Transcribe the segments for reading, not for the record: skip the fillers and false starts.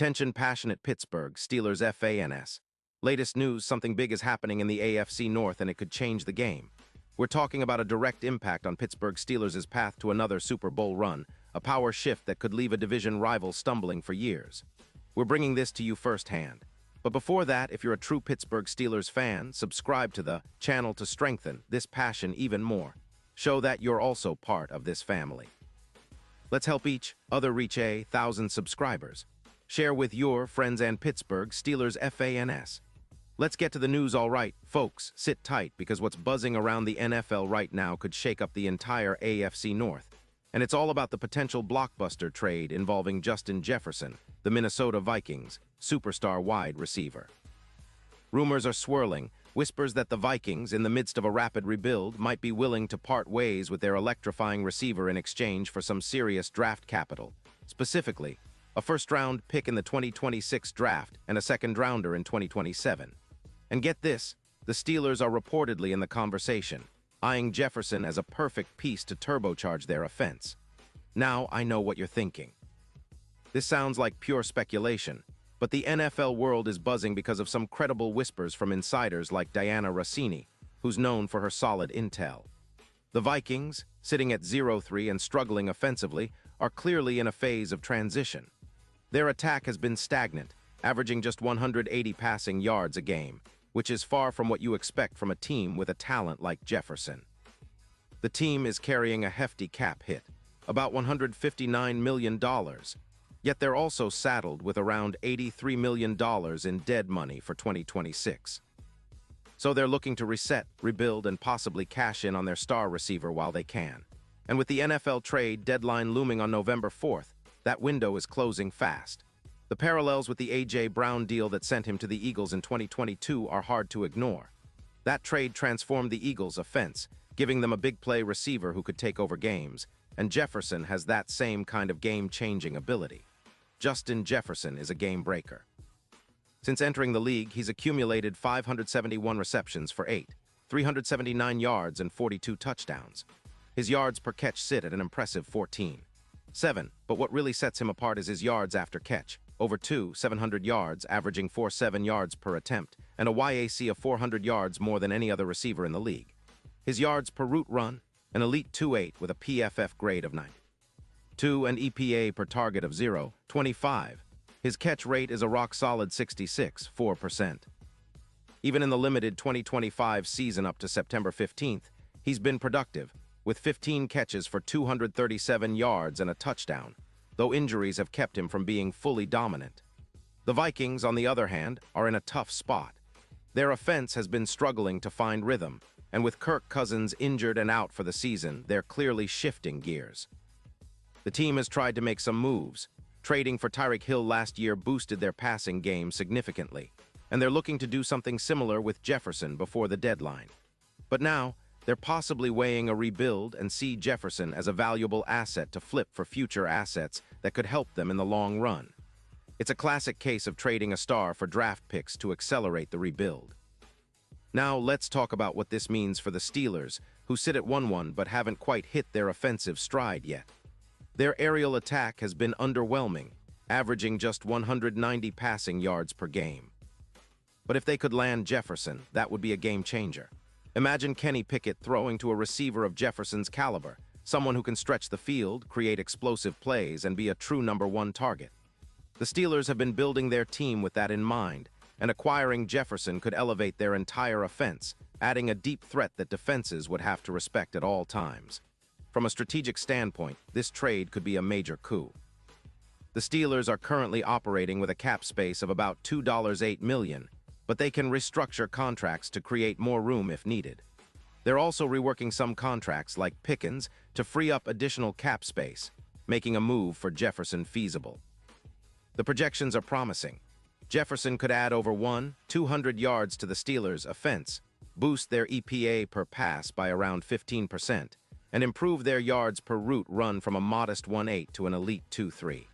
Attention passionate Pittsburgh Steelers fans. Latest news, something big is happening in the AFC North and it could change the game. We're talking about a direct impact on Pittsburgh Steelers' path to another Super Bowl run, a power shift that could leave a division rival stumbling for years. We're bringing this to you firsthand. But before that, if you're a true Pittsburgh Steelers fan, subscribe to the channel to strengthen this passion even more. Show that you're also part of this family. Let's help each other reach 1,000 subscribers. Share with your friends and Pittsburgh Steelers fans. Let's get to the news, all right, folks. Sit tight because what's buzzing around the NFL right now could shake up the entire AFC North. And it's all about the potential blockbuster trade involving Justin Jefferson, the Minnesota Vikings, superstar wide receiver. Rumors are swirling, whispers that the Vikings, in the midst of a rapid rebuild, might be willing to part ways with their electrifying receiver in exchange for some serious draft capital. Specifically, a first-round pick in the 2026 draft and a second-rounder in 2027. And get this, the Steelers are reportedly in the conversation, eyeing Jefferson as a perfect piece to turbocharge their offense. Now I know what you're thinking. This sounds like pure speculation, but the NFL world is buzzing because of some credible whispers from insiders like Diana Rossini, who's known for her solid intel. The Vikings, sitting at 0-3 and struggling offensively, are clearly in a phase of transition. Their attack has been stagnant, averaging just 180 passing yards a game, which is far from what you expect from a team with a talent like Jefferson. The team is carrying a hefty cap hit, about $159 million, yet they're also saddled with around $83 million in dead money for 2026. So they're looking to reset, rebuild, and possibly cash in on their star receiver while they can. And with the NFL trade deadline looming on November 4th, that window is closing fast. The parallels with the A.J. Brown deal that sent him to the Eagles in 2022 are hard to ignore. That trade transformed the Eagles' offense, giving them a big play receiver who could take over games, and Jefferson has that same kind of game-changing ability. Justin Jefferson is a game-breaker. Since entering the league, he's accumulated 571 receptions for 379 yards and 42 touchdowns. His yards per catch sit at an impressive 14.7, but what really sets him apart is his yards after catch, over 700 yards, averaging 4.7 yards per attempt, and a YAC of 400 yards more than any other receiver in the league. His yards per route run, an elite 2.8 with a PFF grade of 9.2 and EPA per target of 0.25. His catch rate is a rock-solid 66.4%. Even in the limited 2025 season up to September 15th, he's been productive, with 15 catches for 237 yards and a touchdown, though injuries have kept him from being fully dominant. The Vikings, on the other hand, are in a tough spot. Their offense has been struggling to find rhythm, and with Kirk Cousins injured and out for the season, they're clearly shifting gears. The team has tried to make some moves. Trading for Tyreek Hill last year boosted their passing game significantly, and they're looking to do something similar with Jefferson before the deadline. But now, they're possibly weighing a rebuild and see Jefferson as a valuable asset to flip for future assets that could help them in the long run. It's a classic case of trading a star for draft picks to accelerate the rebuild. Now let's talk about what this means for the Steelers, who sit at 1-1 but haven't quite hit their offensive stride yet. Their aerial attack has been underwhelming, averaging just 190 passing yards per game. But if they could land Jefferson, that would be a game changer. Imagine Kenny Pickett throwing to a receiver of Jefferson's caliber, someone who can stretch the field, create explosive plays, and be a true number one target. The Steelers have been building their team with that in mind, and acquiring Jefferson could elevate their entire offense, adding a deep threat that defenses would have to respect at all times. From a strategic standpoint, this trade could be a major coup. The Steelers are currently operating with a cap space of about $2.8 million, but they can restructure contracts to create more room if needed. They're also reworking some contracts, like Pickens, to free up additional cap space, making a move for Jefferson feasible. The projections are promising. Jefferson could add over 200 yards to the Steelers' offense, boost their EPA per pass by around 15%, and improve their yards per route run from a modest 1.8 to an elite 2.3.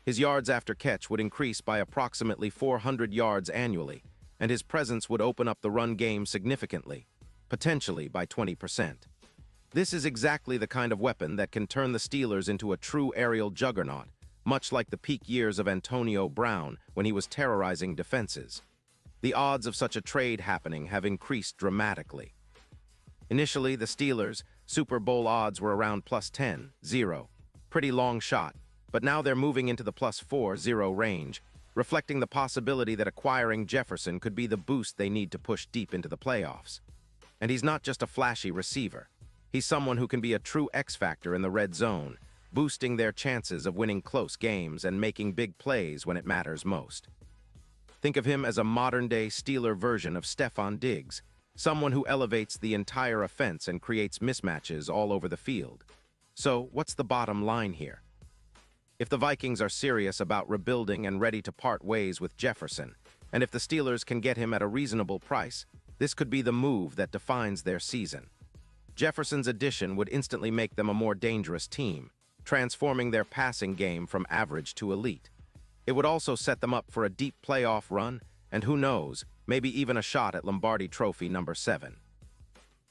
His yards after catch would increase by approximately 400 yards annually, and his presence would open up the run game significantly, potentially by 20%. This is exactly the kind of weapon that can turn the Steelers into a true aerial juggernaut, much like the peak years of Antonio Brown when he was terrorizing defenses. The odds of such a trade happening have increased dramatically. Initially, the Steelers' Super Bowl odds were around +10-0. Pretty long shot, but now they're moving into the +4-0 range, reflecting the possibility that acquiring Jefferson could be the boost they need to push deep into the playoffs. And he's not just a flashy receiver. He's someone who can be a true X-factor in the red zone, boosting their chances of winning close games and making big plays when it matters most. Think of him as a modern-day Steeler version of Stefon Diggs, someone who elevates the entire offense and creates mismatches all over the field. So, what's the bottom line here? If the Vikings are serious about rebuilding and ready to part ways with Jefferson, and if the Steelers can get him at a reasonable price, this could be the move that defines their season. Jefferson's addition would instantly make them a more dangerous team, transforming their passing game from average to elite. It would also set them up for a deep playoff run, and who knows, maybe even a shot at Lombardi Trophy number 7.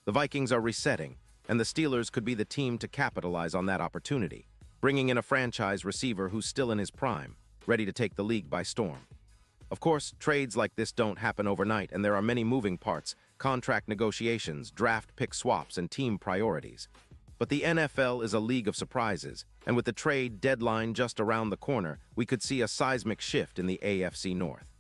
The Vikings are resetting, and the Steelers could be the team to capitalize on that opportunity, bringing in a franchise receiver who's still in his prime, ready to take the league by storm. Of course, trades like this don't happen overnight, and there are many moving parts: contract negotiations, draft pick swaps, and team priorities. But the NFL is a league of surprises, and with the trade deadline just around the corner, we could see a seismic shift in the AFC North.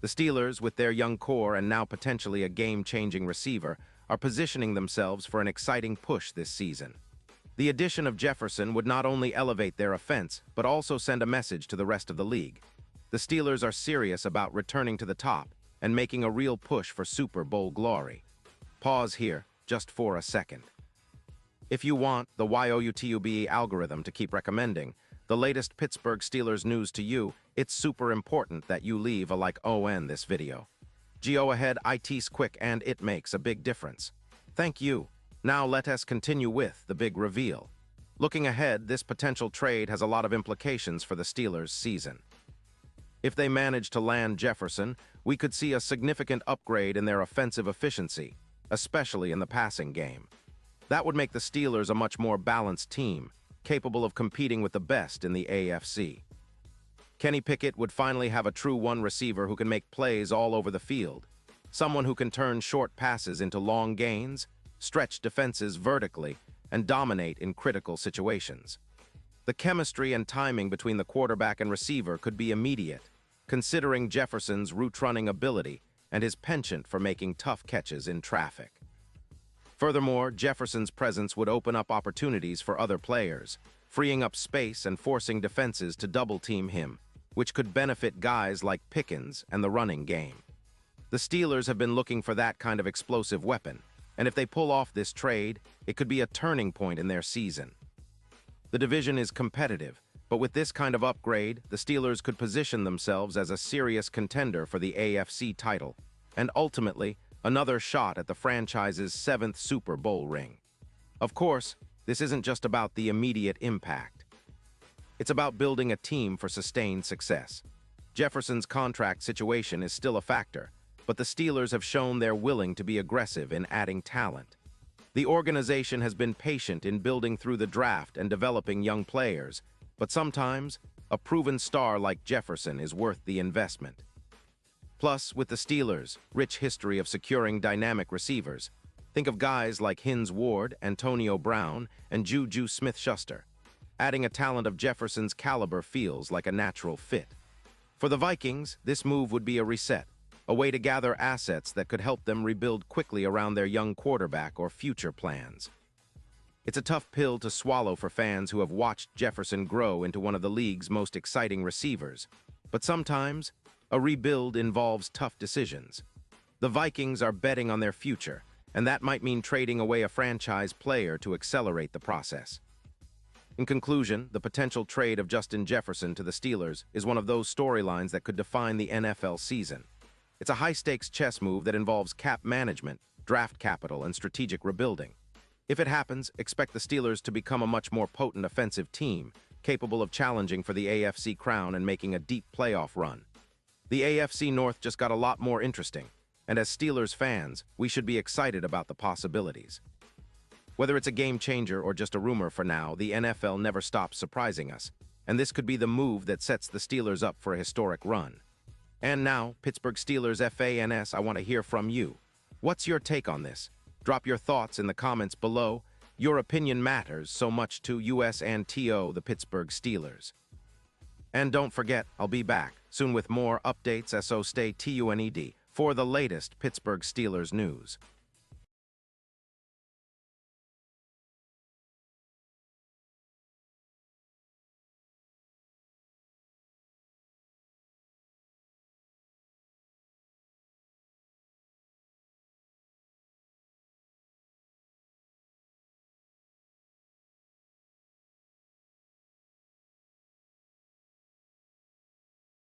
The Steelers, with their young core and now potentially a game-changing receiver, are positioning themselves for an exciting push this season. The addition of Jefferson would not only elevate their offense, but also send a message to the rest of the league. The Steelers are serious about returning to the top and making a real push for Super Bowl glory. Pause here, just for a second. If you want the YouTube algorithm to keep recommending the latest Pittsburgh Steelers news to you, it's super important that you leave a like on this video. Go ahead, it's quick and it makes a big difference. Thank you. Now let us continue with the big reveal. Looking ahead, this potential trade has a lot of implications for the Steelers' season. If they manage to land Jefferson, we could see a significant upgrade in their offensive efficiency, especially in the passing game. That would make the Steelers a much more balanced team, capable of competing with the best in the AFC. Kenny Pickett would finally have a true one receiver who can make plays all over the field, someone who can turn short passes into long gains, stretch defenses vertically, and dominate in critical situations. The chemistry and timing between the quarterback and receiver could be immediate, considering Jefferson's route-running ability and his penchant for making tough catches in traffic. Furthermore, Jefferson's presence would open up opportunities for other players, freeing up space and forcing defenses to double-team him, which could benefit guys like Pickens and the running game. The Steelers have been looking for that kind of explosive weapon, and if they pull off this trade, it could be a turning point in their season. The division is competitive, but with this kind of upgrade, the Steelers could position themselves as a serious contender for the AFC title, and ultimately, another shot at the franchise's 7th Super Bowl ring. Of course, this isn't just about the immediate impact. It's about building a team for sustained success. Jefferson's contract situation is still a factor, but the Steelers have shown they're willing to be aggressive in adding talent. The organization has been patient in building through the draft and developing young players, but sometimes, a proven star like Jefferson is worth the investment. Plus, with the Steelers' rich history of securing dynamic receivers, think of guys like Hines Ward, Antonio Brown, and Juju Smith-Schuster. Adding a talent of Jefferson's caliber feels like a natural fit. For the Vikings, this move would be a reset, a way to gather assets that could help them rebuild quickly around their young quarterback or future plans. It's a tough pill to swallow for fans who have watched Jefferson grow into one of the league's most exciting receivers, but sometimes, a rebuild involves tough decisions. The Vikings are betting on their future, and that might mean trading away a franchise player to accelerate the process. In conclusion, the potential trade of Justin Jefferson to the Steelers is one of those storylines that could define the NFL season. It's a high-stakes chess move that involves cap management, draft capital, and strategic rebuilding. If it happens, expect the Steelers to become a much more potent offensive team, capable of challenging for the AFC crown and making a deep playoff run. The AFC North just got a lot more interesting, and as Steelers fans, we should be excited about the possibilities. Whether it's a game changer or just a rumor for now, the NFL never stops surprising us, and this could be the move that sets the Steelers up for a historic run. And now, Pittsburgh Steelers fans, I want to hear from you. What's your take on this? Drop your thoughts in the comments below. Your opinion matters so much to us and to the Pittsburgh Steelers. And don't forget, I'll be back soon with more updates, so stay tuned for the latest Pittsburgh Steelers news.